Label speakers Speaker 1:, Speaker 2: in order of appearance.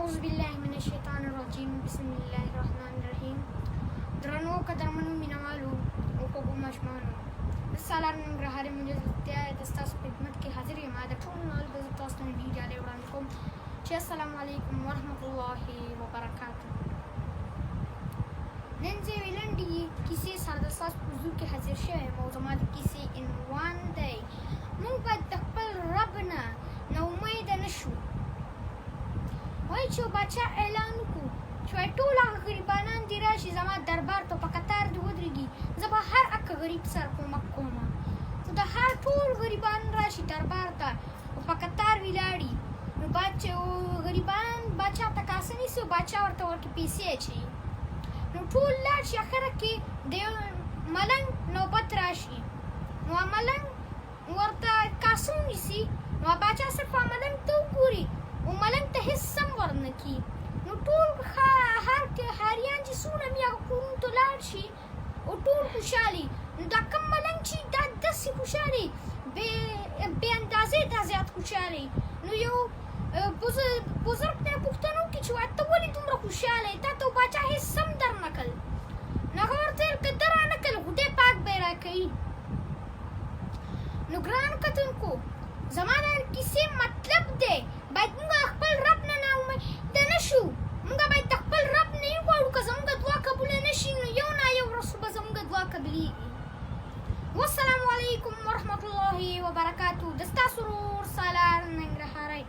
Speaker 1: أعوذ بالله من الشیطان الرجیم بسم الله الرحمن الرحیم. درنو قدرمنو مینوالو او خوږو ماشومانو، زه سالار ننګرهار مجلتیا د ستاسو په خدمت کې حاضر یم. د ټولو نه لږ زه تاسو ته نوې ډالۍ وړاندې کوم چې السلام علیکم ورحمة الله وبرکاتو. نن زه یوې لنډې کیسې سره د ستاسو په حضور کې حاضر شوی یم او زما د کیسې عنوان دی: موږ باید د خپل رب نه ناامیده نه شو. وایي چې یو باچا اعلان وکړو چې وایي ټول هغه غریبانان دې راشي زما دربار ته، په قطار دې ودرېږي، زه به هر هغه غریب سره کومک کوم. نو د هر ټول غریبان راشي دربار ته او په قطار ولاړي. نو غریبان باچا ته کاسه نیسي او باچا ورته ورکړي پیسې اچوي. نو ټول لاړ شي، اخره کې د یو ملنګ نوبت راشي. نو ملنګ ورته کاسه ونیسي. نو باچا صرف ملنګ ته وګوري او ملنګ ته هېڅ سم ورنه کړي. نو ټول ښاریان چې څومره مې هغه کورونو ته لاړ شي او ټول خوشحالي. نو دا کوم ملنګ چې دا داسې خوشحالي، بې اندازې دا زیات خوشحالي. نو یو بزرګ ته یې پوښتنه وکړي چې ته ولې دومره خوشحاله یې؟ تا ته باچا هېڅ سم در نه کړل. نو هغه ورته ویل که ده رانه کړل خدای پاک به یې راکوي. نو ګرانو کتونکو، زما د کیسې مطلب دی باید موږ خپل رب نه ناامیده نه شو. موږ باید د خپل رب نه وغواړو. که زموږ دعا قبوله نه شي نو یو نه یو ورځ به زموږ دعا قبلېږي. والسلام علیکم ورحمة الله وبرکاتو. د ستاسو ورور سالار ننګرهاری.